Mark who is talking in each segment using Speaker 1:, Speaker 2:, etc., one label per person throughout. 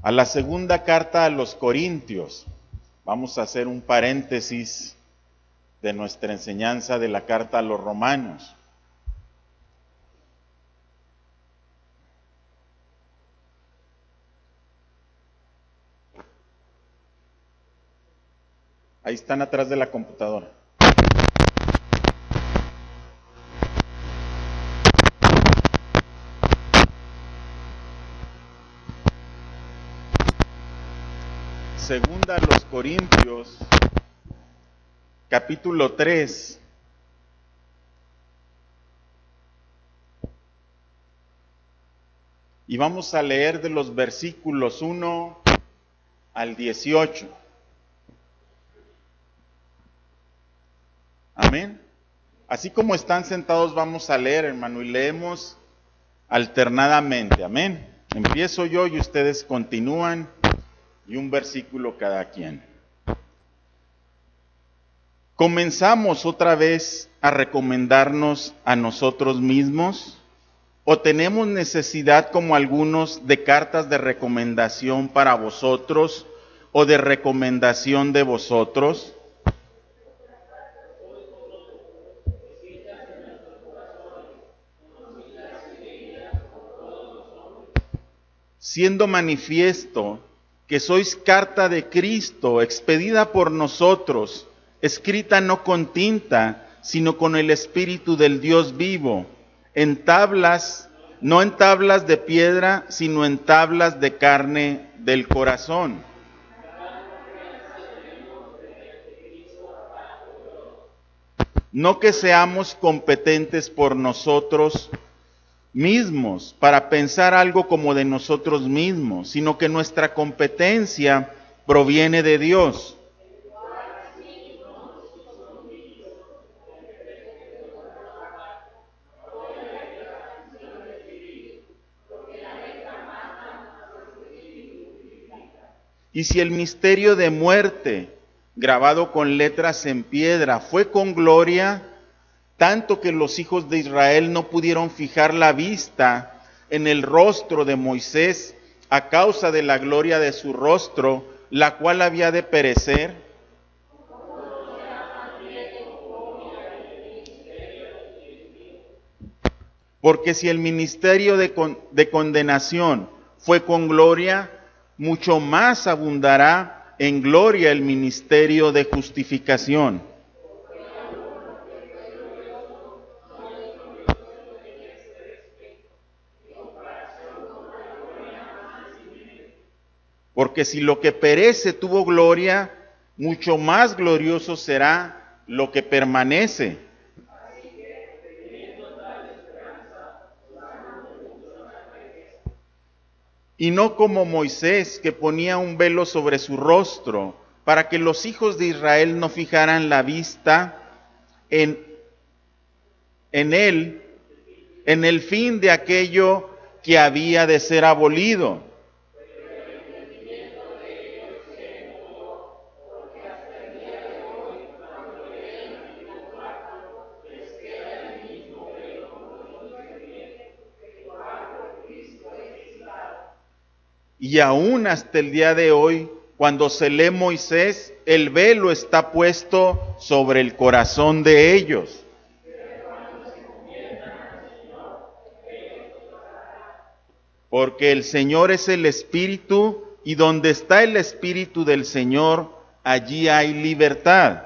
Speaker 1: a la segunda carta a los Corintios. Vamos a hacer un paréntesis de nuestra enseñanza de la carta a los Romanos. Ahí están atrás de la computadora. Segunda a los Corintios, capítulo 3. Y vamos a leer de los versículos 1 al 18. Amén. Así como están sentados vamos a leer, hermano, y leemos alternadamente. Amén. Empiezo yo y ustedes continúan, y un versículo cada quien. ¿Comenzamos otra vez a recomendarnos a nosotros mismos? ¿O tenemos necesidad, como algunos, de cartas de recomendación para vosotros o de recomendación de vosotros? Siendo manifiesto que sois carta de Cristo, expedida por nosotros, escrita no con tinta, sino con el Espíritu del Dios vivo, en tablas, no en tablas de piedra, sino en tablas de carne del corazón. No que seamos competentes por nosotros mismos para pensar algo como de nosotros mismos, sino que nuestra competencia proviene de Dios. Y si el misterio de muerte, grabado con letras en piedra, fue con gloria, tanto que los hijos de Israel no pudieron fijar la vista en el rostro de Moisés a causa de la gloria de su rostro, la cual había de perecer. Porque si el ministerio de condenación fue con gloria, mucho más abundará en gloria el ministerio de justificación. Porque si lo que perece tuvo gloria, mucho más glorioso será lo que permanece. Y no como Moisés, que ponía un velo sobre su rostro, para que los hijos de Israel no fijaran la vista en él, en el fin de aquello que había de ser abolido. Y aún hasta el día de hoy, cuando se lee Moisés, el velo está puesto sobre el corazón de ellos. Porque el Señor es el Espíritu, y donde está el Espíritu del Señor, allí hay libertad.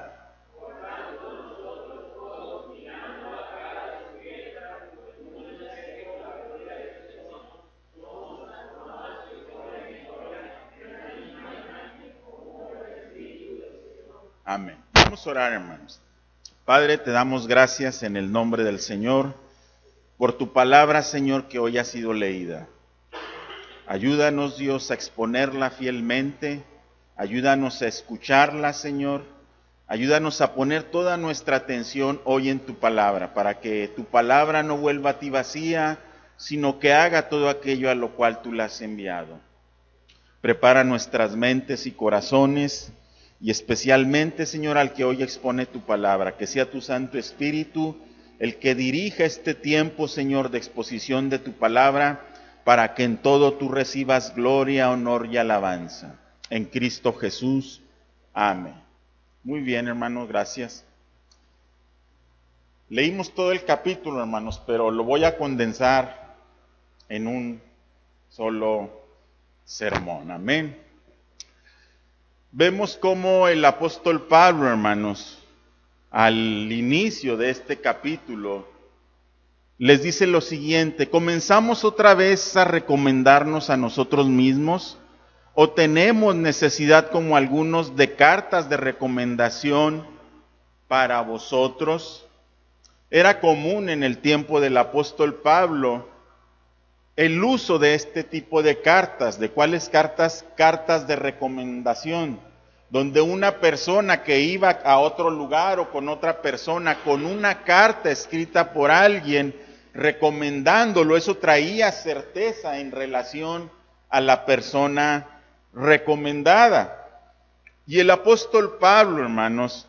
Speaker 1: Amén. Vamos a orar, hermanos. Padre, te damos gracias en el nombre del Señor por tu palabra, Señor, que hoy ha sido leída. Ayúdanos, Dios, a exponerla fielmente. Ayúdanos a escucharla, Señor. Ayúdanos a poner toda nuestra atención hoy en tu palabra, para que tu palabra no vuelva a ti vacía, sino que haga todo aquello a lo cual tú la has enviado. Prepara nuestras mentes y corazones, y especialmente, Señor, al que hoy expone tu palabra, que sea tu Santo Espíritu el que dirija este tiempo, Señor, de exposición de tu palabra, para que en todo tú recibas gloria, honor y alabanza. En Cristo Jesús. Amén. Muy bien, hermanos, gracias. Leímos todo el capítulo, hermanos, pero lo voy a condensar en un solo sermón. Amén. Vemos cómo el apóstol Pablo, hermanos, al inicio de este capítulo, les dice lo siguiente: ¿comenzamos otra vez a recomendarnos a nosotros mismos? ¿O tenemos necesidad, como algunos, de cartas de recomendación para vosotros? Era común en el tiempo del apóstol Pablo el uso de este tipo de cartas. ¿De cuáles cartas? Cartas de recomendación, donde una persona que iba a otro lugar o con otra persona, con una carta escrita por alguien recomendándolo, eso traía certeza en relación a la persona recomendada. Y el apóstol Pablo, hermanos,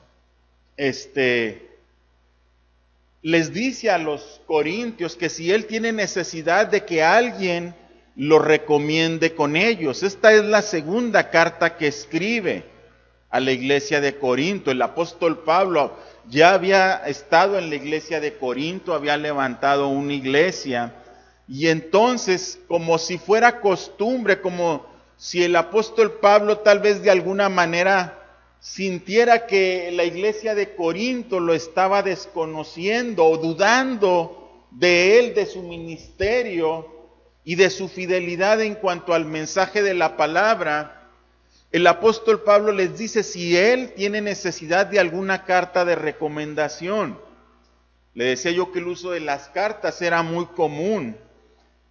Speaker 1: les dice a los corintios que si él tiene necesidad de que alguien lo recomiende con ellos. Esta es la segunda carta que escribe a la iglesia de Corinto. El apóstol Pablo ya había estado en la iglesia de Corinto, había levantado una iglesia, y entonces, como si fuera costumbre, como si el apóstol Pablo tal vez de alguna manera sintiera que la iglesia de Corinto lo estaba desconociendo o dudando de él, de su ministerio y de su fidelidad en cuanto al mensaje de la palabra, el apóstol Pablo les dice si él tiene necesidad de alguna carta de recomendación. Le decía yo que el uso de las cartas era muy común,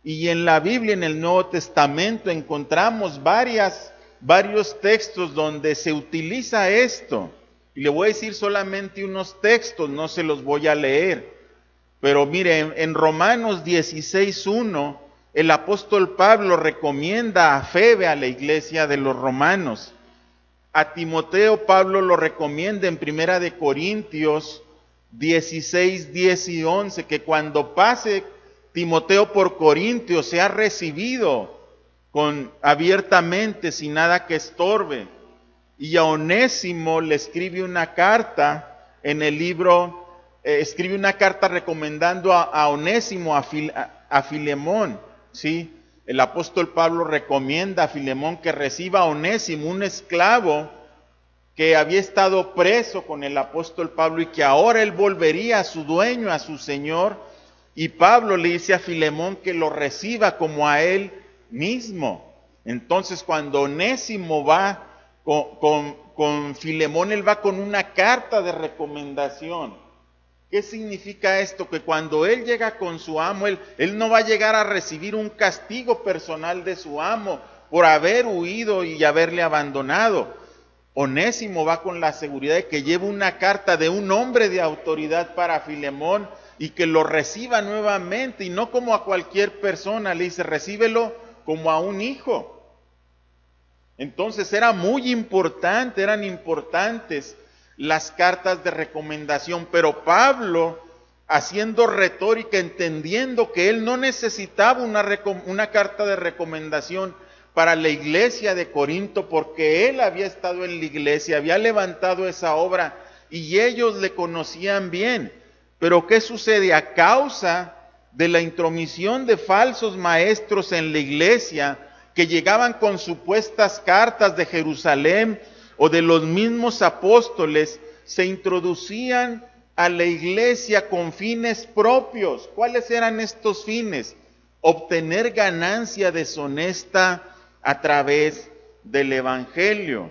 Speaker 1: y en la Biblia, en el Nuevo Testamento, encontramos varios textos donde se utiliza esto. Y le voy a decir solamente unos textos, no se los voy a leer. Pero mire, en Romanos 16:1, el apóstol Pablo recomienda a Febe a la iglesia de los romanos. A Timoteo Pablo lo recomienda en 1 de Corintios 16, 10 y 11, que cuando pase Timoteo por Corintio sea recibido abiertamente, sin nada que estorbe. Y a Onésimo le escribe una carta en el libro, escribe una carta recomendando a Onésimo a Filemón, ¿sí? El apóstol Pablo recomienda a Filemón que reciba a Onésimo, un esclavo que había estado preso con el apóstol Pablo y que ahora él volvería a su dueño, a su señor. Y Pablo le dice a Filemón que lo reciba como a él mismo. Entonces, cuando Onésimo va con Filemón, él va con una carta de recomendación. ¿Qué significa esto? Que cuando él llega con su amo, él no va a llegar a recibir un castigo personal de su amo por haber huido y haberle abandonado. Onésimo va con la seguridad de que lleva una carta de un hombre de autoridad para Filemón y que lo reciba nuevamente, y no como a cualquier persona. Le dice, recíbelo como a un hijo. Entonces eran importantes las cartas de recomendación, pero Pablo, haciendo retórica, entendiendo que él no necesitaba una carta de recomendación para la iglesia de Corinto, porque él había estado en la iglesia, había levantado esa obra y ellos le conocían bien. Pero ¿qué sucede? A causa de la intromisión de falsos maestros en la iglesia, que llegaban con supuestas cartas de Jerusalén o de los mismos apóstoles, se introducían a la iglesia con fines propios. ¿Cuáles eran estos fines? Obtener ganancia deshonesta a través del evangelio.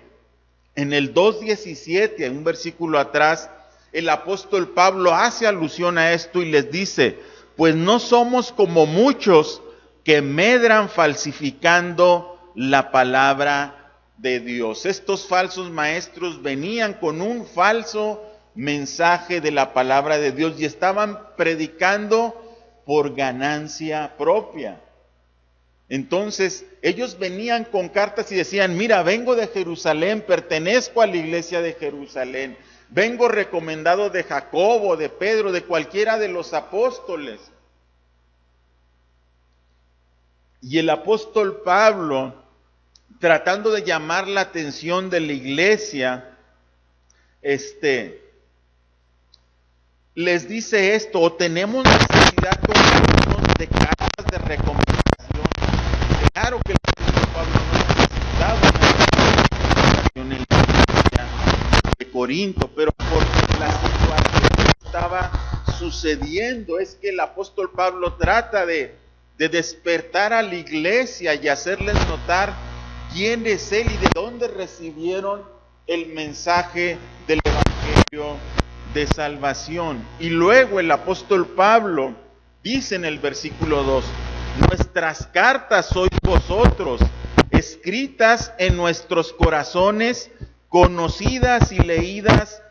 Speaker 1: En el 2:17, en un versículo atrás, el apóstol Pablo hace alusión a esto y les dice, pues no somos como muchos que medran falsificando la palabra de Dios. Estos falsos maestros venían con un falso mensaje de la palabra de Dios y estaban predicando por ganancia propia. Entonces ellos venían con cartas y decían, mira, vengo de Jerusalén, pertenezco a la iglesia de Jerusalén, vengo recomendado de Jacobo, de Pedro, de cualquiera de los apóstoles. Y el apóstol Pablo, tratando de llamar la atención de la iglesia, les dice esto: o tenemos necesidad como algunos de cartas de recomendación. Claro que el apóstol Pablo no necesitaba una recomendación en la iglesia de Corinto, pero porque la situación que estaba sucediendo es que el apóstol Pablo trata de despertar a la iglesia y hacerles notar quién es él y de dónde recibieron el mensaje del evangelio de salvación. Y luego el apóstol Pablo dice en el versículo 2: nuestras cartas sois vosotros, escritas en nuestros corazones, conocidas y leídas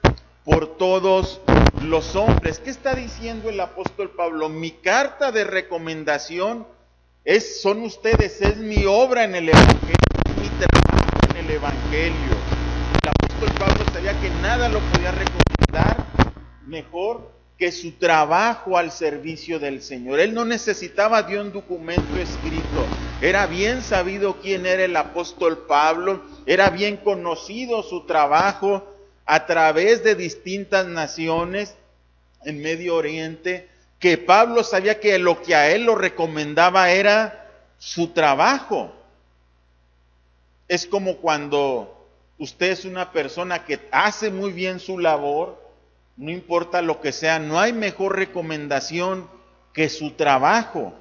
Speaker 1: por todos los hombres. ¿Qué está diciendo el apóstol Pablo? Mi carta de recomendación son ustedes, es mi obra en el evangelio, es mi trabajo en el evangelio. El apóstol Pablo sabía que nada lo podía recomendar mejor que su trabajo al servicio del Señor. Él no necesitaba de un documento escrito. Era bien sabido quién era el apóstol Pablo, era bien conocido su trabajo a través de distintas naciones en Medio Oriente, que Pablo sabía que lo que a él lo recomendaba era su trabajo. Es como cuando usted es una persona que hace muy bien su labor, no importa lo que sea, no hay mejor recomendación que su trabajo.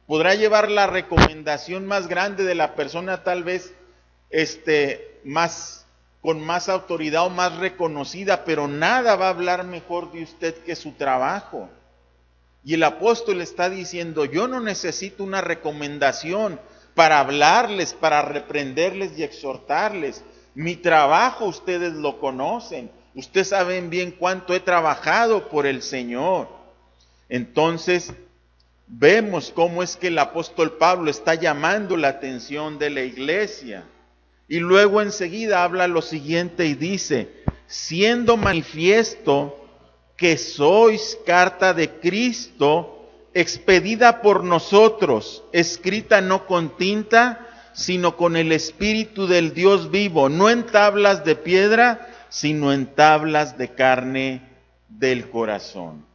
Speaker 1: Podrá llevar la recomendación más grande de la persona, tal vez con más autoridad o más reconocida, pero nada va a hablar mejor de usted que su trabajo. Y el apóstol está diciendo: yo no necesito una recomendación para hablarles, para reprenderles y exhortarles. Mi trabajo ustedes lo conocen. Ustedes saben bien cuánto he trabajado por el Señor. Entonces, vemos cómo es que el apóstol Pablo está llamando la atención de la iglesia. Y luego enseguida habla lo siguiente y dice: siendo manifiesto que sois carta de Cristo, expedida por nosotros, escrita no con tinta, sino con el Espíritu del Dios vivo, no en tablas de piedra, sino en tablas de carne del corazón.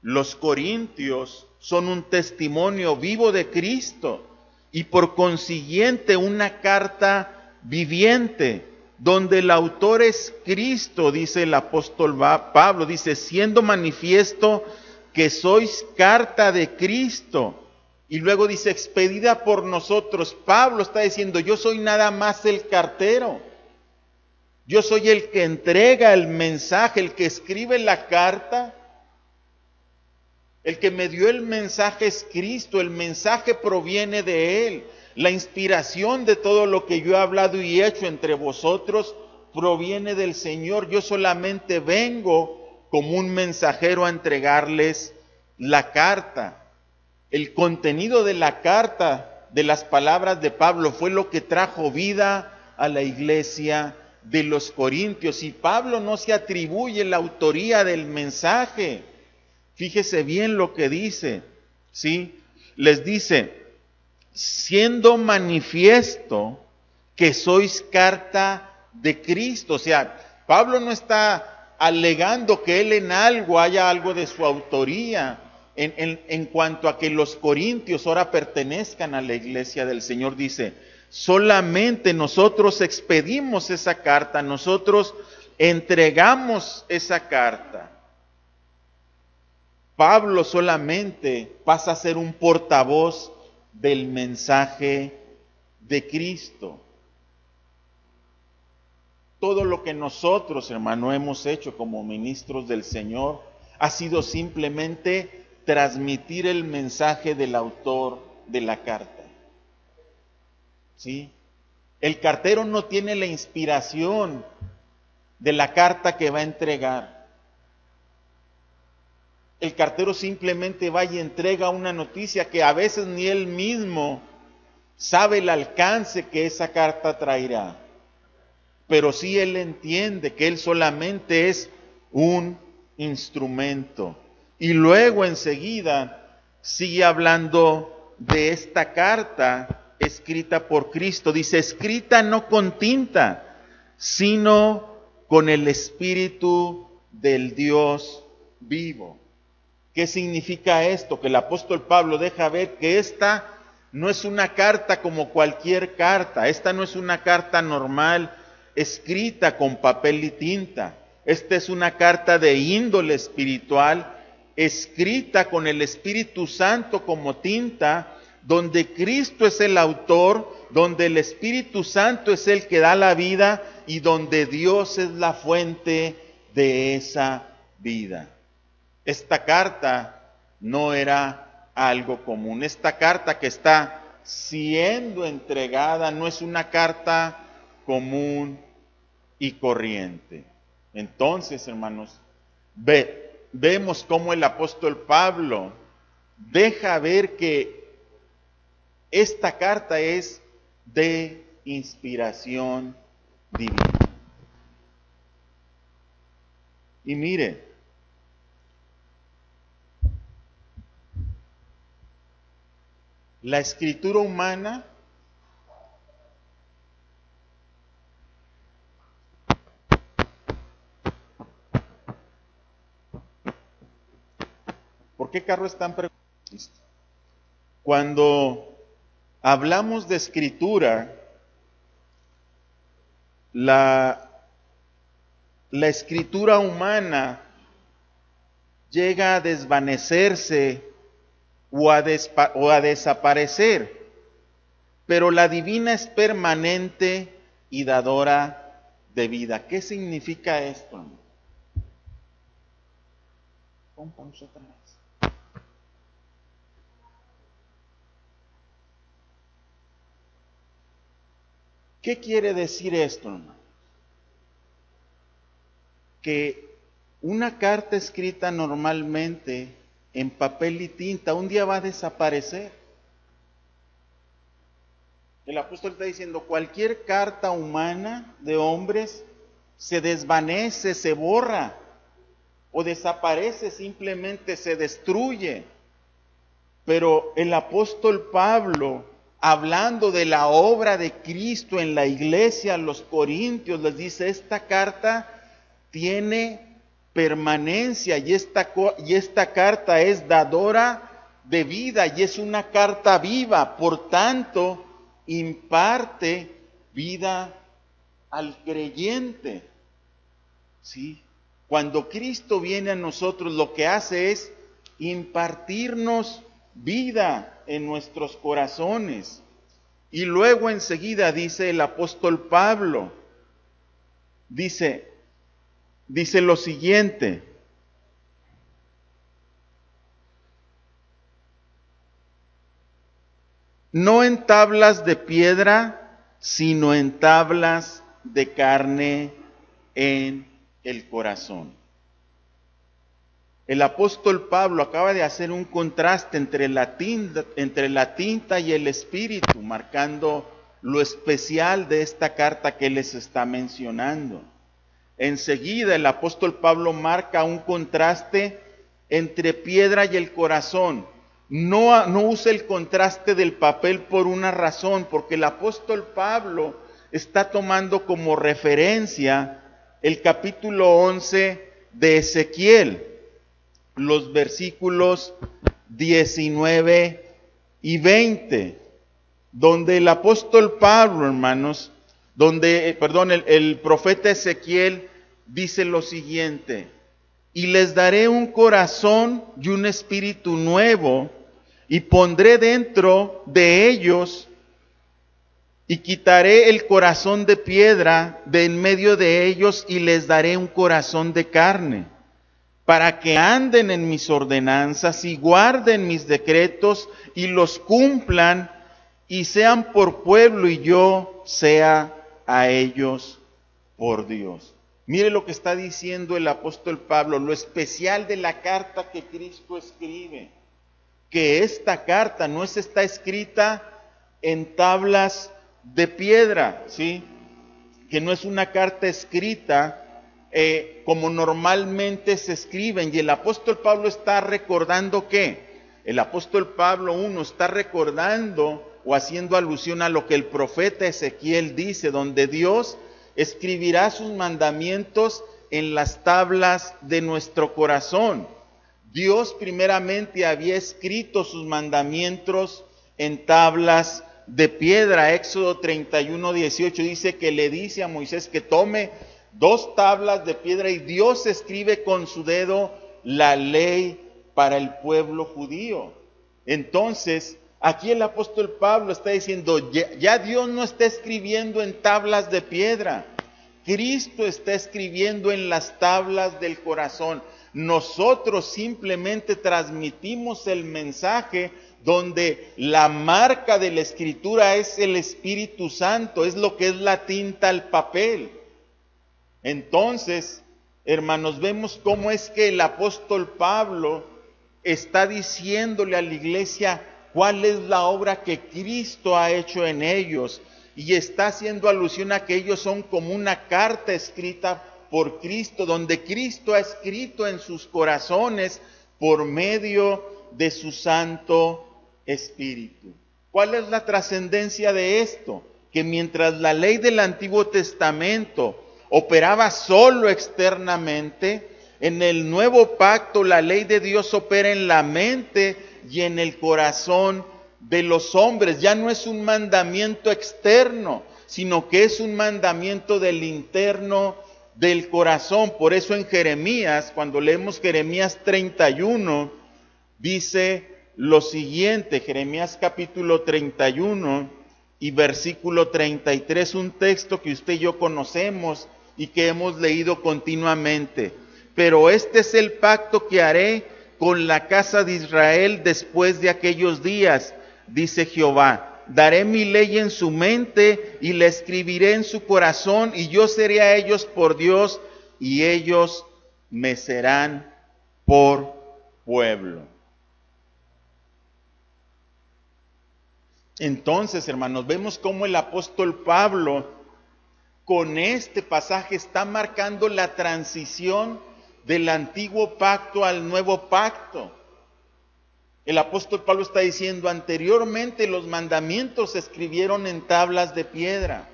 Speaker 1: Los corintios son un testimonio vivo de Cristo y por consiguiente una carta viviente, donde el autor es Cristo, dice el apóstol Pablo, dice: siendo manifiesto que sois carta de Cristo. Y luego dice: expedida por nosotros. Pablo está diciendo: yo soy nada más el cartero. Yo soy el que entrega el mensaje, el que escribe la carta. El que me dio el mensaje es Cristo, el mensaje proviene de Él. La inspiración de todo lo que yo he hablado y hecho entre vosotros proviene del Señor. Yo solamente vengo como un mensajero a entregarles la carta. El contenido de la carta, de las palabras de Pablo, fue lo que trajo vida a la iglesia de los Corintios. Y Pablo no se atribuye la autoría del mensaje. Fíjese bien lo que dice, ¿sí? Les dice: siendo manifiesto que sois carta de Cristo. O sea, Pablo no está alegando que él en algo haya algo de su autoría en cuanto a que los corintios ahora pertenezcan a la iglesia del Señor. Dice: solamente nosotros expedimos esa carta, nosotros entregamos esa carta. Pablo solamente pasa a ser un portavoz del mensaje de Cristo. Todo lo que nosotros, hermano, hemos hecho como ministros del Señor ha sido simplemente transmitir el mensaje del autor de la carta. ¿Sí? El cartero no tiene la inspiración de la carta que va a entregar. El cartero simplemente va y entrega una noticia que a veces ni él mismo sabe el alcance que esa carta traerá. Pero sí él entiende que él solamente es un instrumento. Y luego enseguida sigue hablando de esta carta escrita por Cristo. Dice, escrita no con tinta, sino con el Espíritu del Dios vivo. ¿Qué significa esto? Que el apóstol Pablo deja ver que esta no es una carta como cualquier carta. Esta no es una carta normal escrita con papel y tinta. Esta es una carta de índole espiritual, escrita con el Espíritu Santo como tinta, donde Cristo es el autor, donde el Espíritu Santo es el que da la vida y donde Dios es la fuente de esa vida. Esta carta no era algo común. Esta carta que está siendo entregada no es una carta común y corriente. Entonces, hermanos, vemos cómo el apóstol Pablo deja ver que esta carta es de inspiración divina. Y mire, la escritura humana ¿por qué carro están preguntando? Cuando hablamos de escritura, la escritura humana llega a desvanecerse o a desaparecer, pero la divina es permanente y dadora de vida. ¿Qué significa esto? Pon pausa otra vez. ¿Qué quiere decir esto, hermano? Que una carta escrita normalmente en papel y tinta un día va a desaparecer. El apóstol está diciendo, cualquier carta humana de hombres se desvanece, se borra o desaparece, simplemente se destruye. Pero el apóstol Pablo, hablando de la obra de Cristo en la iglesia, a los corintios, les dice, esta carta tiene permanencia y esta carta es dadora de vida y es una carta viva, por tanto, imparte vida al creyente. ¿Sí? Cuando Cristo viene a nosotros, lo que hace es impartirnos vida en nuestros corazones. Y luego enseguida dice el apóstol Pablo, dice lo siguiente: no en tablas de piedra, sino en tablas de carne en el corazón. El apóstol Pablo acaba de hacer un contraste entre la tinta y el espíritu, marcando lo especial de esta carta que les está mencionando. Enseguida el apóstol Pablo marca un contraste entre piedra y el corazón. No usa el contraste del papel por una razón, porque el apóstol Pablo está tomando como referencia el capítulo 11 de Ezequiel, los versículos 19 y 20, donde el apóstol Pablo, hermanos, el profeta Ezequiel dice lo siguiente: y les daré un corazón y un espíritu nuevo, y pondré dentro de ellos, y quitaré el corazón de piedra de en medio de ellos, y les daré un corazón de carne, para que anden en mis ordenanzas y guarden mis decretos y los cumplan, y sean por pueblo y yo sea a ellos por Dios. Mire lo que está diciendo el apóstol Pablo, lo especial de la carta que Cristo escribe, que esta carta no está escrita en tablas de piedra, ¿sí? Que no es una carta escrita como normalmente se escriben. Y el apóstol Pablo está recordando que el apóstol Pablo está recordando o haciendo alusión a lo que el profeta Ezequiel dice, donde Dios escribirá sus mandamientos en las tablas de nuestro corazón. Dios primeramente había escrito sus mandamientos en tablas de piedra. Éxodo 31:18 dice que le dice a Moisés que tome 2 tablas de piedra y Dios escribe con su dedo la ley para el pueblo judío. Entonces, aquí el apóstol Pablo está diciendo, ya Dios no está escribiendo en tablas de piedra, Cristo está escribiendo en las tablas del corazón. Nosotros simplemente transmitimos el mensaje donde la marca de la escritura es el Espíritu Santo, es lo que es la tinta al papel. Entonces, hermanos, vemos cómo es que el apóstol Pablo está diciéndole a la iglesia cuál es la obra que Cristo ha hecho en ellos, y está haciendo alusión a que ellos son como una carta escrita por Cristo, donde Cristo ha escrito en sus corazones por medio de su Santo Espíritu. ¿Cuál es la trascendencia de esto? Que mientras la ley del Antiguo Testamento operaba solo externamente, en el nuevo pacto la ley de Dios opera en la mente y en el corazón de los hombres. Ya no es un mandamiento externo, sino que es un mandamiento del interno del corazón. Por eso en Jeremías, cuando leemos Jeremías 31, dice lo siguiente, Jeremías capítulo 31 y versículo 33, un texto que usted y yo conocemos y que hemos leído continuamente. Pero este es el pacto que haré con la casa de Israel después de aquellos días, dice Jehová. Daré mi ley en su mente y la escribiré en su corazón, y yo seré a ellos por Dios y ellos me serán por pueblo. Entonces, hermanos, vemos cómo el apóstol Pablo con este pasaje está marcando la transición del antiguo pacto al nuevo pacto. El apóstol Pablo está diciendo, anteriormente los mandamientos se escribieron en tablas de piedra.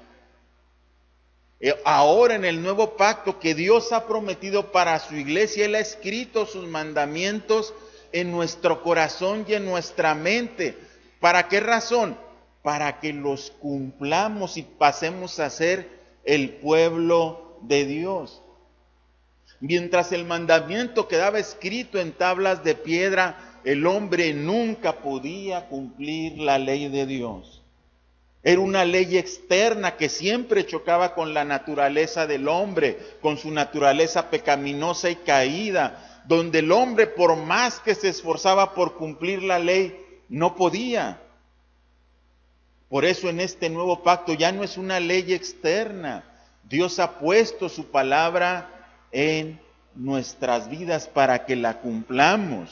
Speaker 1: Ahora en el nuevo pacto que Dios ha prometido para su iglesia, Él ha escrito sus mandamientos en nuestro corazón y en nuestra mente. ¿Para qué razón? Para que los cumplamos y pasemos a ser el pueblo de Dios. Mientras el mandamiento quedaba escrito en tablas de piedra, el hombre nunca podía cumplir la ley de Dios. Era una ley externa que siempre chocaba con la naturaleza del hombre, con su naturaleza pecaminosa y caída, donde el hombre, por más que se esforzaba por cumplir la ley, no podía. Por eso en este nuevo pacto ya no es una ley externa. Dios ha puesto su palabra en nuestras vidas para que la cumplamos.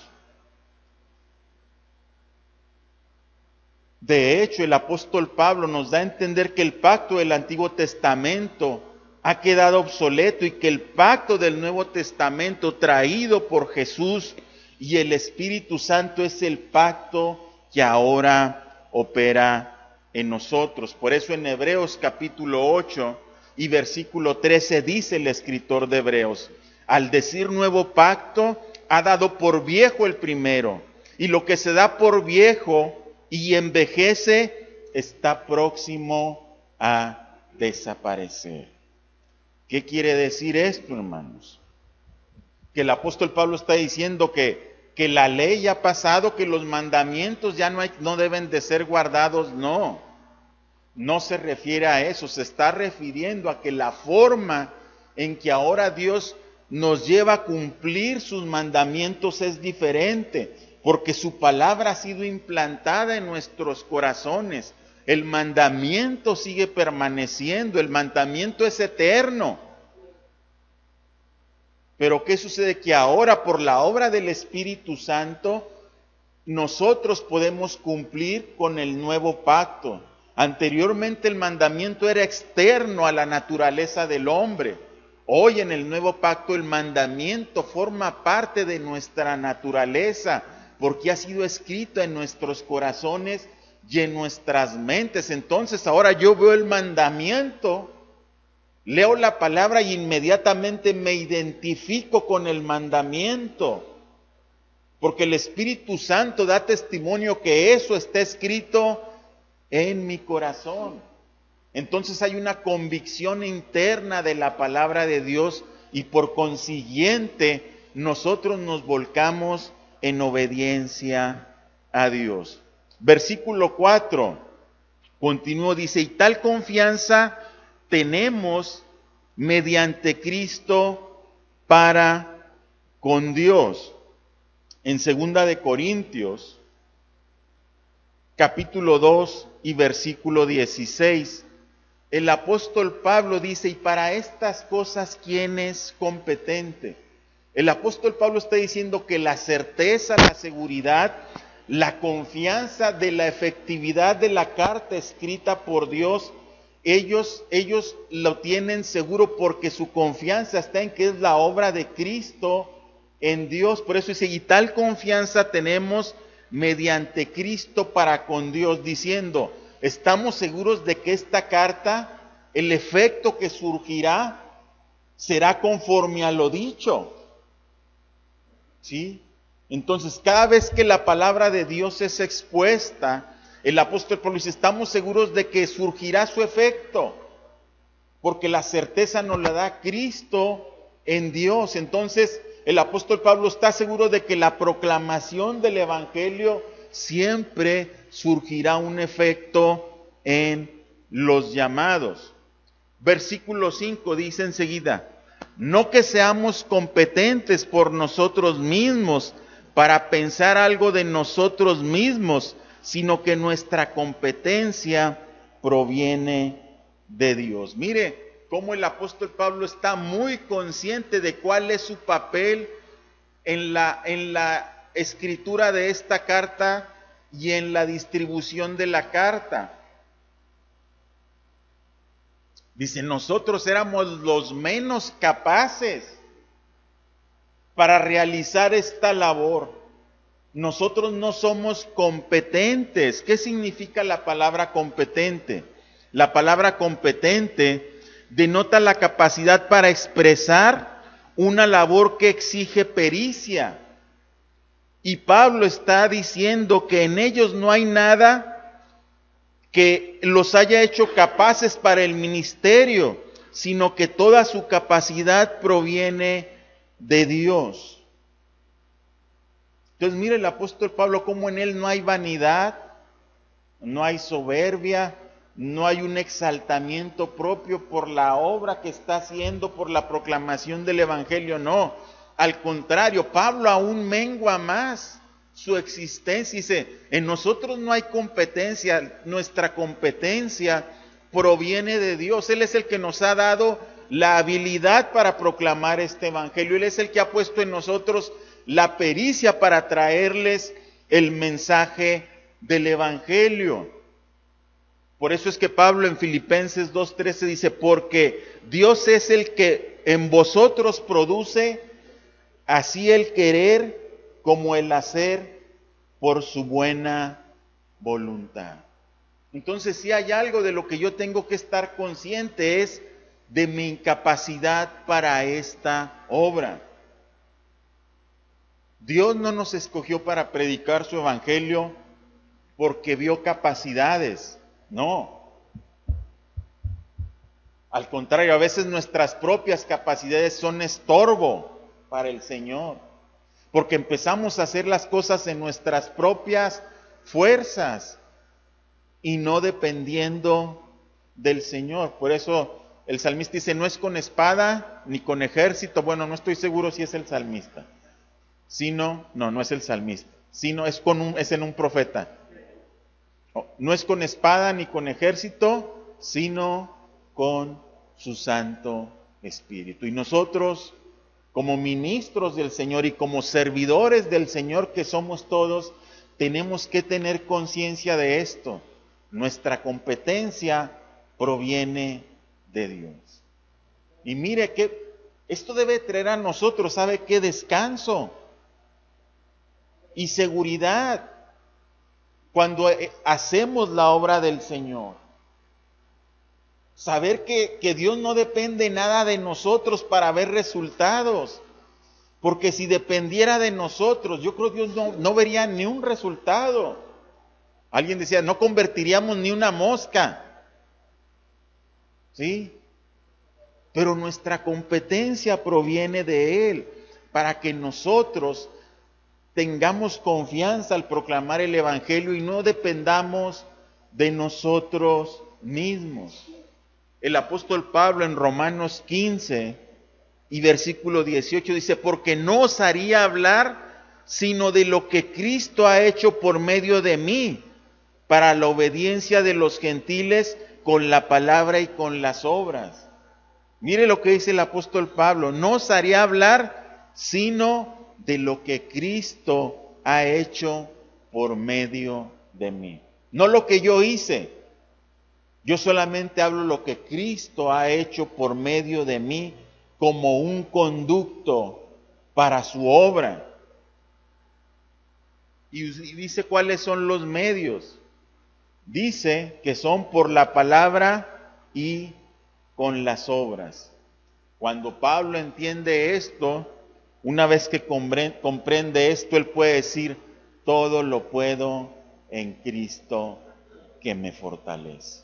Speaker 1: De hecho, el apóstol Pablo nos da a entender que el pacto del Antiguo Testamento ha quedado obsoleto y que el pacto del Nuevo Testamento traído por Jesús y el Espíritu Santo es el pacto que ahora opera en nosotros. Por eso en Hebreos capítulo 8 y versículo 13 dice el escritor de Hebreos, al decir nuevo pacto, ha dado por viejo el primero, y lo que se da por viejo y envejece está próximo a desaparecer. ¿Qué quiere decir esto, hermanos? Que el apóstol Pablo está diciendo que la ley ya ha pasado, que los mandamientos ya no deben de ser guardados. No se refiere a eso, se está refiriendo a que la forma en que ahora Dios nos lleva a cumplir sus mandamientos es diferente, porque su palabra ha sido implantada en nuestros corazones. El mandamiento sigue permaneciendo, el mandamiento es eterno. Pero ¿qué sucede? Que ahora por la obra del Espíritu Santo nosotros podemos cumplir con el nuevo pacto. Anteriormente el mandamiento era externo a la naturaleza del hombre. Hoy en el nuevo pacto el mandamiento forma parte de nuestra naturaleza. porque ha sido escrito en nuestros corazones y en nuestras mentes. Entonces ahora yo veo el mandamiento, leo la palabra y inmediatamente me identifico con el mandamiento, porque el Espíritu Santo da testimonio que eso está escrito en mi corazón. Entonces hay una convicción interna de la palabra de Dios y por consiguiente nosotros nos volcamos en obediencia a Dios. Versículo 4, continúo, dice, y tal confianza tenemos mediante Cristo para con Dios. En 2 de Corintios, capítulo 2 y versículo 16, el apóstol Pablo dice, y para estas cosas, ¿quién es competente? El apóstol Pablo está diciendo que la certeza, la seguridad, la confianza de la efectividad de la carta escrita por Dios, ellos lo tienen seguro porque su confianza está en que es la obra de Cristo en Dios. Por eso dice, y tal confianza tenemos mediante Cristo para con Dios, diciendo, estamos seguros de que esta carta, el efecto que surgirá, será conforme a lo dicho. ¿Sí? Entonces, cada vez que la palabra de Dios es expuesta, el apóstol Pablo dice, estamos seguros de que surgirá su efecto, porque la certeza nos la da Cristo en Dios. Entonces, el apóstol Pablo está seguro de que la proclamación del Evangelio siempre surgirá un efecto en los llamados. Versículo 5 dice enseguida, no que seamos competentes por nosotros mismos para pensar algo de nosotros mismos, sino que nuestra competencia proviene de Dios. Mire cómo el apóstol Pablo está muy consciente de cuál es su papel en la escritura de esta carta y en la distribución de la carta. Dice, nosotros éramos los menos capaces para realizar esta labor. Nosotros no somos competentes. ¿Qué significa la palabra competente? La palabra competente denota la capacidad para expresar una labor que exige pericia. Y Pablo está diciendo que en ellos no hay nada que los haya hecho capaces para el ministerio, sino que toda su capacidad proviene de Dios. Entonces mire el apóstol Pablo cómo en él no hay vanidad, no hay soberbia, no hay un exaltamiento propio por la obra que está haciendo, por la proclamación del Evangelio, no. Al contrario, Pablo aún mengua más su existencia. Dice, en nosotros no hay competencia, nuestra competencia proviene de Dios. Él es el que nos ha dado la habilidad para proclamar este Evangelio. Él es el que ha puesto en nosotros la pericia para traerles el mensaje del Evangelio. Por eso es que Pablo en Filipenses 2:13 dice, porque Dios es el que en vosotros produce así el querer como el hacer por su buena voluntad. Entonces, si hay algo de lo que yo tengo que estar consciente es de mi incapacidad para esta obra. Dios no nos escogió para predicar su evangelio porque vio capacidades, no. Al contrario, a veces nuestras propias capacidades son estorbo para el Señor, porque empezamos a hacer las cosas en nuestras propias fuerzas y no dependiendo del Señor. Por eso el salmista dice, no es con espada ni con ejército. Bueno, no estoy seguro si es el salmista. Sino, no es el salmista, sino es en un profeta. No es con espada ni con ejército, sino con su Santo Espíritu. Y nosotros, como ministros del Señor y como servidores del Señor que somos todos, tenemos que tener conciencia de esto. Nuestra competencia proviene de Dios. Y mire que esto debe traer a nosotros, ¿sabe qué? Descanso. y seguridad cuando hacemos la obra del Señor. Saber que Dios no depende nada de nosotros para ver resultados. Porque si dependiera de nosotros, yo creo que Dios no vería ni un resultado. Alguien decía, no convertiríamos ni una mosca. ¿Sí? Pero nuestra competencia proviene de Él, para que nosotros tengamos confianza al proclamar el Evangelio y no dependamos de nosotros mismos. El apóstol Pablo en Romanos 15 y versículo 18 dice, porque no os haría hablar sino de lo que Cristo ha hecho por medio de mí, para la obediencia de los gentiles con la palabra y con las obras. Mire lo que dice el apóstol Pablo, no os haría hablar sino de lo que Cristo ha hecho por medio de mí. No lo que yo hice, yo solamente hablo lo que Cristo ha hecho por medio de mí como un conducto para su obra. Y dice cuáles son los medios. Dice que son por la palabra y con las obras. Cuando Pablo entiende esto, una vez que comprende esto, él puede decir, todo lo puedo en Cristo que me fortalece.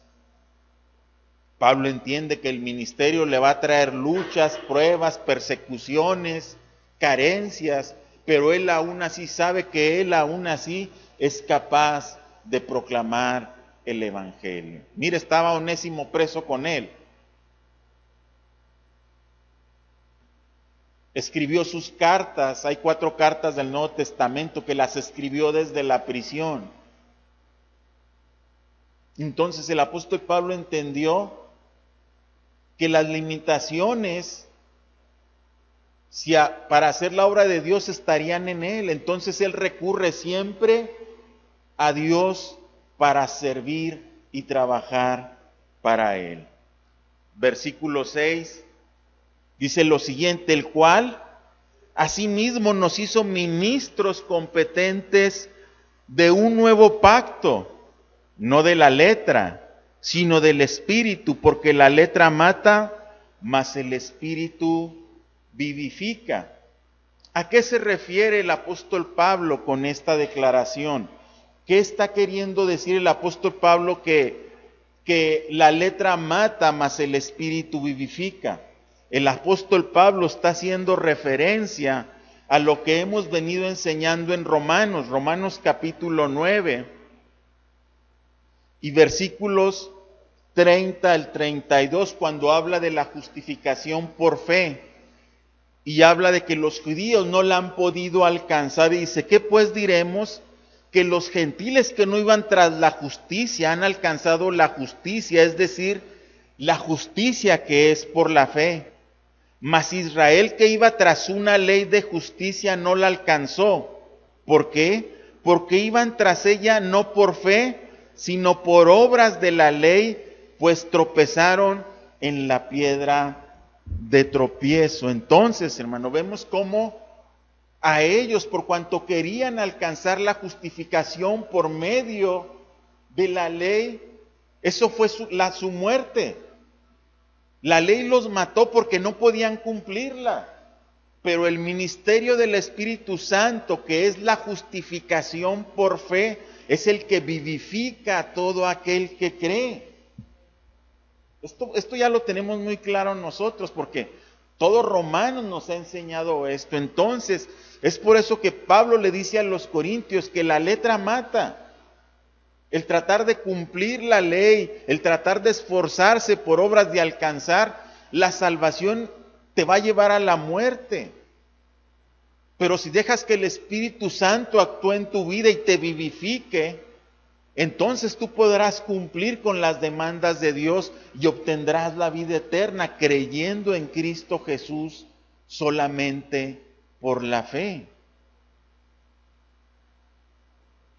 Speaker 1: Pablo entiende que el ministerio le va a traer luchas, pruebas, persecuciones, carencias, pero él aún así sabe que él aún así es capaz de proclamar el Evangelio. Mire, estaba Onésimo preso con él. Escribió sus cartas, hay 4 cartas del Nuevo Testamento que las escribió desde la prisión. Entonces el apóstol Pablo entendió que las limitaciones para hacer la obra de Dios estarían en él. Entonces él recurre siempre a Dios para servir y trabajar para él. Versículo 6 dice lo siguiente, el cual asimismo nos hizo ministros competentes de un nuevo pacto, no de la letra, sino del Espíritu, porque la letra mata, mas el Espíritu vivifica. ¿A qué se refiere el apóstol Pablo con esta declaración? ¿Qué está queriendo decir el apóstol Pablo que la letra mata, mas el Espíritu vivifica? El apóstol Pablo está haciendo referencia a lo que hemos venido enseñando en Romanos capítulo 9, y versículos 30 al 32, cuando habla de la justificación por fe, y habla de que los judíos no la han podido alcanzar, y dice, ¿qué pues diremos? Que los gentiles que no iban tras la justicia han alcanzado la justicia, es decir, la justicia que es por la fe. Mas Israel que iba tras una ley de justicia no la alcanzó. ¿Por qué? Porque iban tras ella no por fe, sino por obras de la ley, pues tropezaron en la piedra de tropiezo. Entonces, hermano, vemos cómo a ellos, por cuanto querían alcanzar la justificación por medio de la ley, eso fue su muerte. La ley los mató porque no podían cumplirla. Pero el ministerio del Espíritu Santo, que es la justificación por fe, es el que vivifica a todo aquel que cree. Esto ya lo tenemos muy claro nosotros, porque todo Romanos nos ha enseñado esto. Entonces, es por eso que Pablo le dice a los corintios que la letra mata. El tratar de cumplir la ley, el tratar de esforzarse por obras de alcanzar la salvación, te va a llevar a la muerte. Pero si dejas que el Espíritu Santo actúe en tu vida y te vivifique, entonces tú podrás cumplir con las demandas de Dios y obtendrás la vida eterna creyendo en Cristo Jesús solamente por la fe.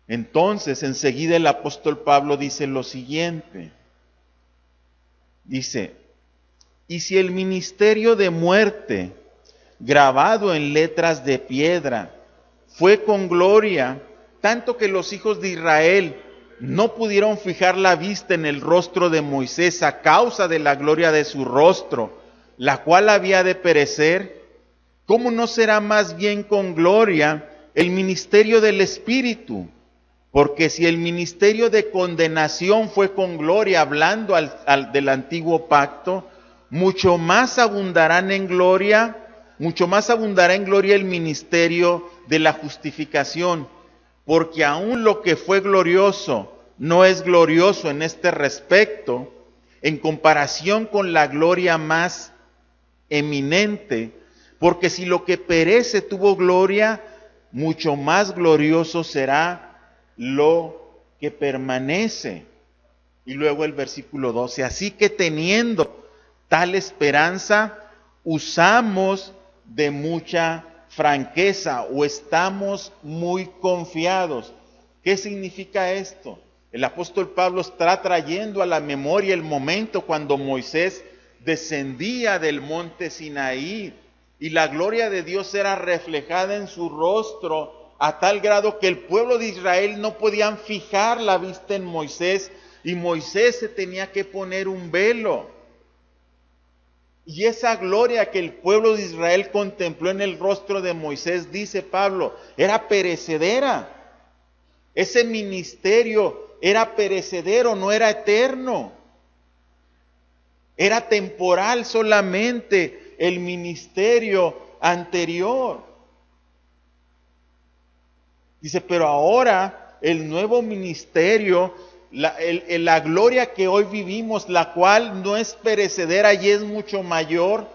Speaker 1: Entonces, enseguida el apóstol Pablo dice lo siguiente. Dice, y si el ministerio de muerte, grabado en letras de piedra, fue con gloria, tanto que los hijos de Israel no pudieron fijar la vista en el rostro de Moisés a causa de la gloria de su rostro, la cual había de perecer. ¿Cómo no será más bien con gloria el ministerio del Espíritu? Porque si el ministerio de condenación fue con gloria, hablando del antiguo pacto, mucho más abundará en gloria el ministerio de la justificación, porque aún lo que fue glorioso no es glorioso en este respecto, en comparación con la gloria más eminente, porque si lo que perece tuvo gloria, mucho más glorioso será lo que permanece. Y luego el versículo 12, así que teniendo tal esperanza, usamos de mucha franqueza o estamos muy confiados. ¿Qué significa esto? El apóstol Pablo está trayendo a la memoria el momento cuando Moisés descendía del monte Sinaí y la gloria de Dios era reflejada en su rostro a tal grado que el pueblo de Israel no podían fijar la vista en Moisés y Moisés se tenía que poner un velo. Y esa gloria que el pueblo de Israel contempló en el rostro de Moisés, dice Pablo, era perecedera. Ese ministerio era perecedero, no era eterno. Era temporal solamente el ministerio anterior. Dice, pero ahora el nuevo ministerio, la gloria que hoy vivimos, la cual no es perecedera y es mucho mayor,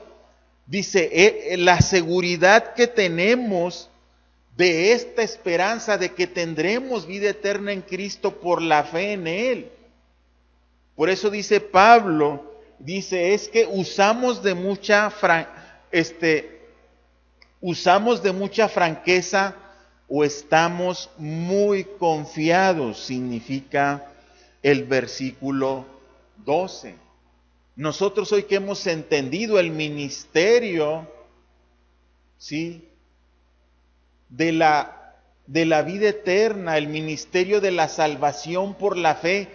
Speaker 1: dice, la seguridad que tenemos de esta esperanza de que tendremos vida eterna en Cristo por la fe en Él. Por eso dice Pablo, dice, es que usamos de mucha franqueza o estamos muy confiados, significa el versículo 12. Nosotros hoy que hemos entendido el ministerio, ¿sí?, de la vida eterna, el ministerio de la salvación por la fe,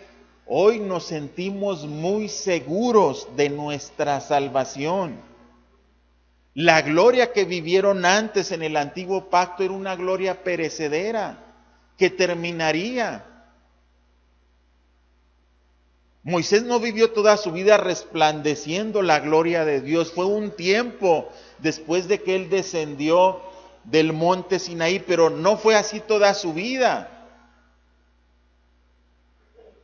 Speaker 1: hoy nos sentimos muy seguros de nuestra salvación. La gloria que vivieron antes en el antiguo pacto era una gloria perecedera, que terminaría. Moisés no vivió toda su vida resplandeciendo la gloria de Dios. Fue un tiempo después de que él descendió del monte Sinaí, pero no fue así toda su vida.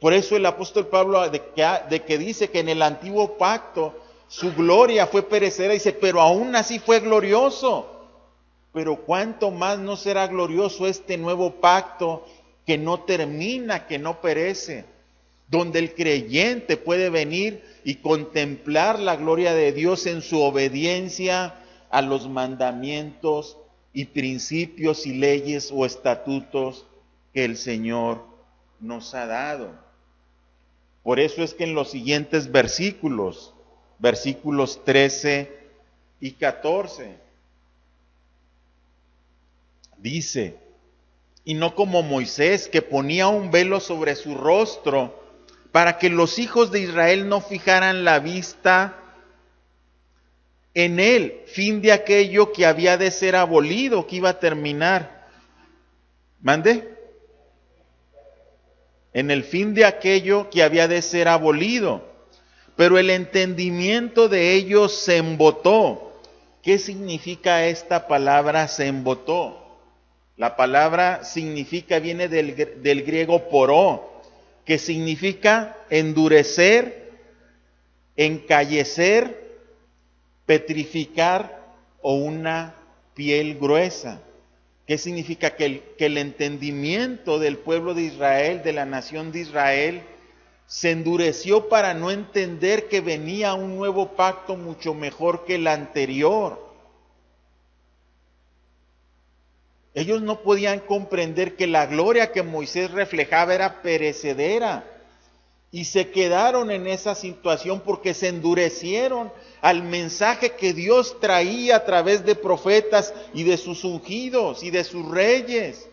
Speaker 1: Por eso el apóstol Pablo de que dice que en el antiguo pacto su gloria fue perecedera, dice, pero aún así fue glorioso. Pero cuánto más no será glorioso este nuevo pacto que no termina, que no perece, donde el creyente puede venir y contemplar la gloria de Dios en su obediencia a los mandamientos y principios y leyes o estatutos que el Señor nos ha dado. Por eso es que en los siguientes versículos 13 y 14, dice, y no como Moisés, que ponía un velo sobre su rostro, para que los hijos de Israel no fijaran la vista en él, fin de aquello que había de ser abolido, que iba a terminar. ¿Mande? En el fin de aquello que había de ser abolido. Pero el entendimiento de ellos se embotó. ¿Qué significa esta palabra se embotó? La palabra viene del griego poró, que significa endurecer, encallecer, petrificar o una piel gruesa. ¿Qué significa? Que el entendimiento del pueblo de Israel, de la nación de Israel, se endureció para no entender que venía un nuevo pacto mucho mejor que el anterior. Ellos no podían comprender que la gloria que Moisés reflejaba era perecedera, Y se quedaron en esa situación porque se endurecieron al mensaje que Dios traía a través de profetas y de sus ungidos y de sus reyes.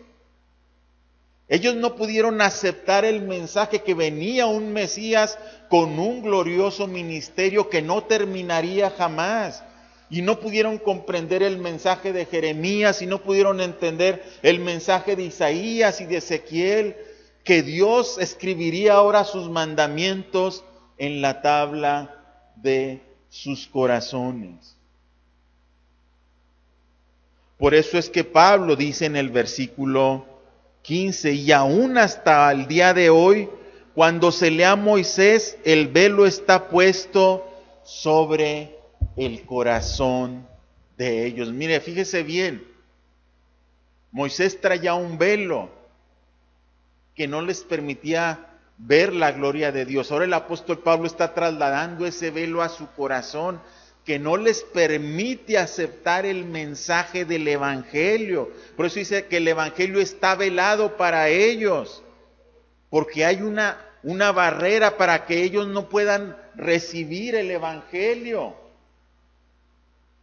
Speaker 1: Ellos no pudieron aceptar el mensaje que venía un Mesías con un glorioso ministerio que no terminaría jamás. Y no pudieron comprender el mensaje de Jeremías y no pudieron entender el mensaje de Isaías y de Ezequiel, que Dios escribiría ahora sus mandamientos en la tabla de sus corazones. Por eso es que Pablo dice en el versículo 15, y aún hasta el día de hoy, cuando se lee a Moisés, el velo está puesto sobre el corazón de ellos. Mire, fíjese bien, Moisés traía un velo que no les permitía ver la gloria de Dios. Ahora el apóstol Pablo está trasladando ese velo a su corazón, que no les permite aceptar el mensaje del evangelio. Por eso dice que el evangelio está velado para ellos, porque hay una barrera para que ellos no puedan recibir el evangelio.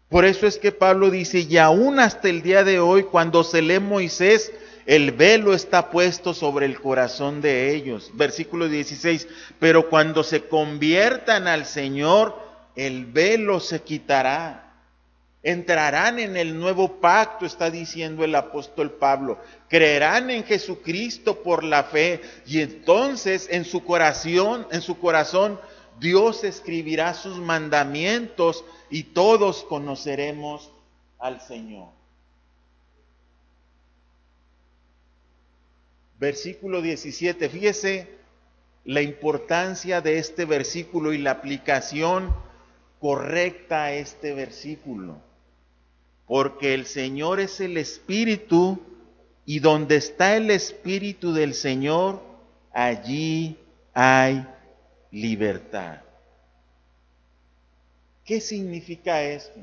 Speaker 1: Por eso es que Pablo dice, y aún hasta el día de hoy, cuando se lee Moisés, el velo está puesto sobre el corazón de ellos. Versículo 16, pero cuando se conviertan al Señor, el velo se quitará. Entrarán en el nuevo pacto, está diciendo el apóstol Pablo. Creerán en Jesucristo por la fe, y entonces en su corazón, Dios escribirá sus mandamientos y todos conoceremos al Señor. Versículo 17, fíjese la importancia de este versículo y la aplicación correcta a este versículo. Porque el Señor es el Espíritu, y donde está el Espíritu del Señor, allí hay libertad. ¿Qué significa esto?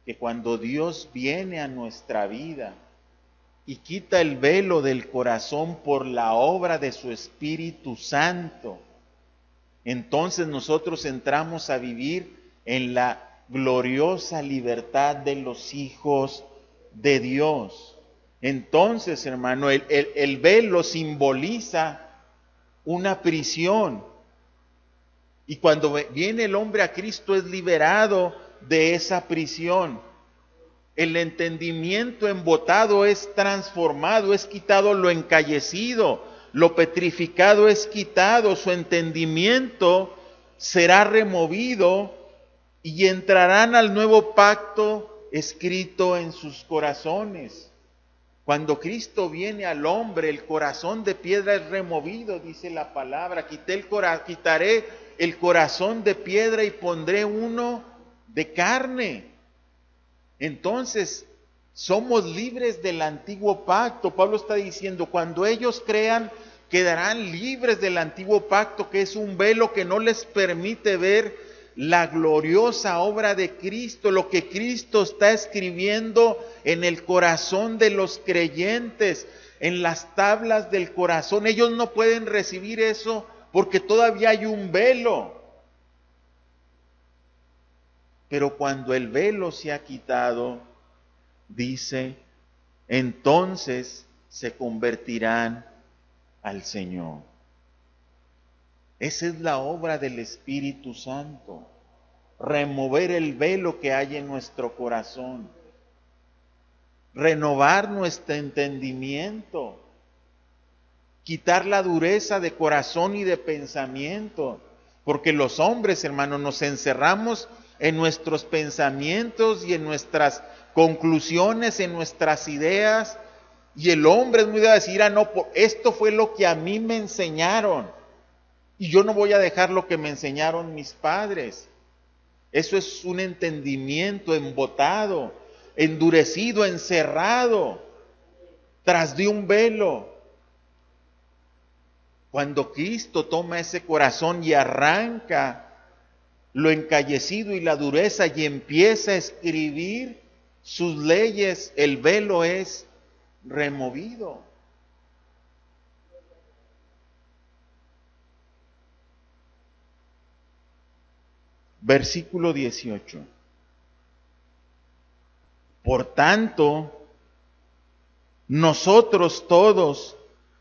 Speaker 1: Que cuando Dios viene a nuestra vida y quita el velo del corazón por la obra de su Espíritu Santo, entonces nosotros entramos a vivir en la gloriosa libertad de los hijos de Dios. Entonces, hermano, el velo simboliza una prisión. Y cuando viene el hombre a Cristo es liberado de esa prisión. El entendimiento embotado es transformado, es quitado lo encallecido, lo petrificado es quitado, su entendimiento será removido y entrarán al nuevo pacto escrito en sus corazones. Cuando Cristo viene al hombre, el corazón de piedra es removido, dice la palabra. Quitaré el corazón de piedra y pondré uno de carne. Entonces, somos libres del antiguo pacto. Pablo está diciendo, cuando ellos crean, quedarán libres del antiguo pacto, que es un velo que no les permite ver la gloriosa obra de Cristo, lo que Cristo está escribiendo en el corazón de los creyentes, en las tablas del corazón. Ellos no pueden recibir eso porque todavía hay un velo. Pero cuando el velo se ha quitado, dice, entonces se convertirán al Señor. Esa es la obra del Espíritu Santo, remover el velo que hay en nuestro corazón, renovar nuestro entendimiento, quitar la dureza de corazón y de pensamiento, porque los hombres, hermanos, nos encerramos en nuestros pensamientos y en nuestras conclusiones, en nuestras ideas, y el hombre es muy de decir, no, esto fue lo que a mí me enseñaron, y yo no voy a dejar lo que me enseñaron mis padres. Eso es un entendimiento embotado, endurecido, encerrado, tras de un velo. Cuando Cristo toma ese corazón y arranca lo encallecido y la dureza y empieza a escribir sus leyes, el velo es removido. Versículo 18. Por tanto, nosotros todos,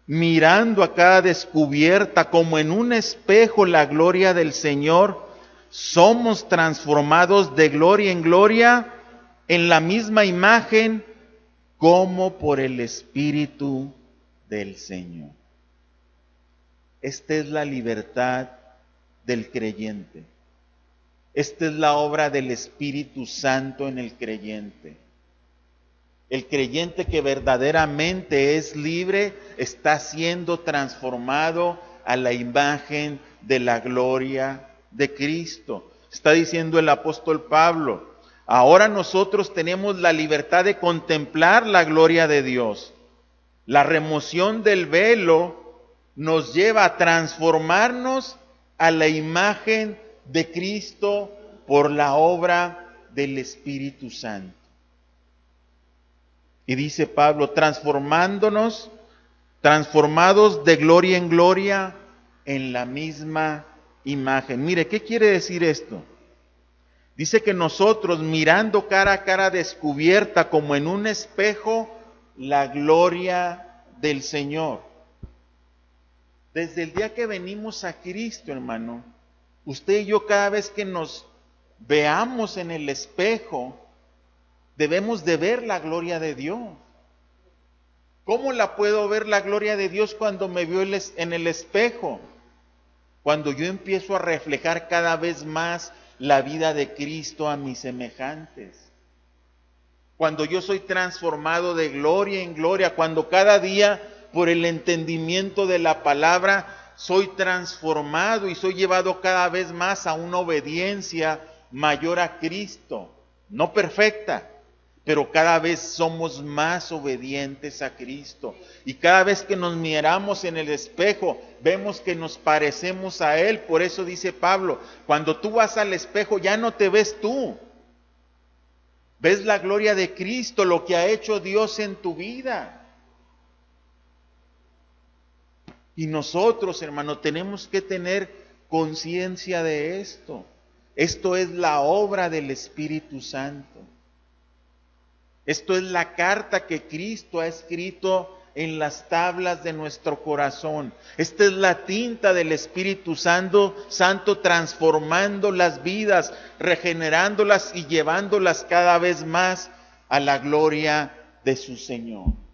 Speaker 1: mirando a cada descubierta como en un espejo la gloria del Señor, somos transformados de gloria en gloria en la misma imagen como por el Espíritu del Señor. Esta es la libertad del creyente. Esta es la obra del Espíritu Santo en el creyente. El creyente que verdaderamente es libre está siendo transformado a la imagen de la gloria de Cristo. Está diciendo el apóstol Pablo, ahora nosotros tenemos la libertad de contemplar la gloria de Dios. La remoción del velo nos lleva a transformarnos a la imagen de Cristo por la obra del Espíritu Santo. Y dice Pablo, transformados de gloria en gloria en la misma imagen. Mire, ¿qué quiere decir esto? Dice que nosotros, mirando cara a cara descubierta como en un espejo, la gloria del Señor. Desde el día que venimos a Cristo, hermano, usted y yo cada vez que nos veamos en el espejo, debemos de ver la gloria de Dios. ¿Cómo la puedo ver la gloria de Dios cuando me veo en el espejo? Cuando yo empiezo a reflejar cada vez más la vida de Cristo a mis semejantes. Cuando yo soy transformado de gloria en gloria, cuando cada día por el entendimiento de la palabra soy transformado y soy llevado cada vez más a una obediencia mayor a Cristo. No perfecta, pero cada vez somos más obedientes a Cristo. Y cada vez que nos miramos en el espejo, vemos que nos parecemos a Él. Por eso dice Pablo, cuando tú vas al espejo ya no te ves tú. Ves la gloria de Cristo, lo que ha hecho Dios en tu vida. Y nosotros, hermano, tenemos que tener conciencia de esto. Esto es la obra del Espíritu Santo. Esto es la carta que Cristo ha escrito en las tablas de nuestro corazón. Esta es la tinta del Espíritu Santo transformando las vidas, regenerándolas y llevándolas cada vez más a la gloria de su Señor.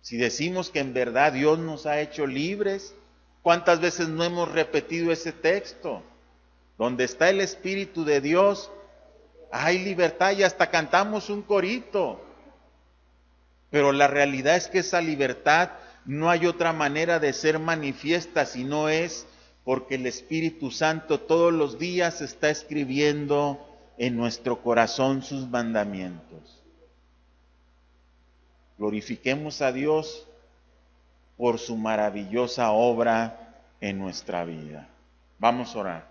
Speaker 1: Si decimos que en verdad Dios nos ha hecho libres, ¿cuántas veces no hemos repetido ese texto? Donde está el Espíritu de Dios, hay libertad y hasta cantamos un corito. Pero la realidad es que esa libertad no hay otra manera de ser manifiesta si no es porque el Espíritu Santo todos los días está escribiendo en nuestro corazón sus mandamientos. Glorifiquemos a Dios por su maravillosa obra en nuestra vida. Vamos a orar.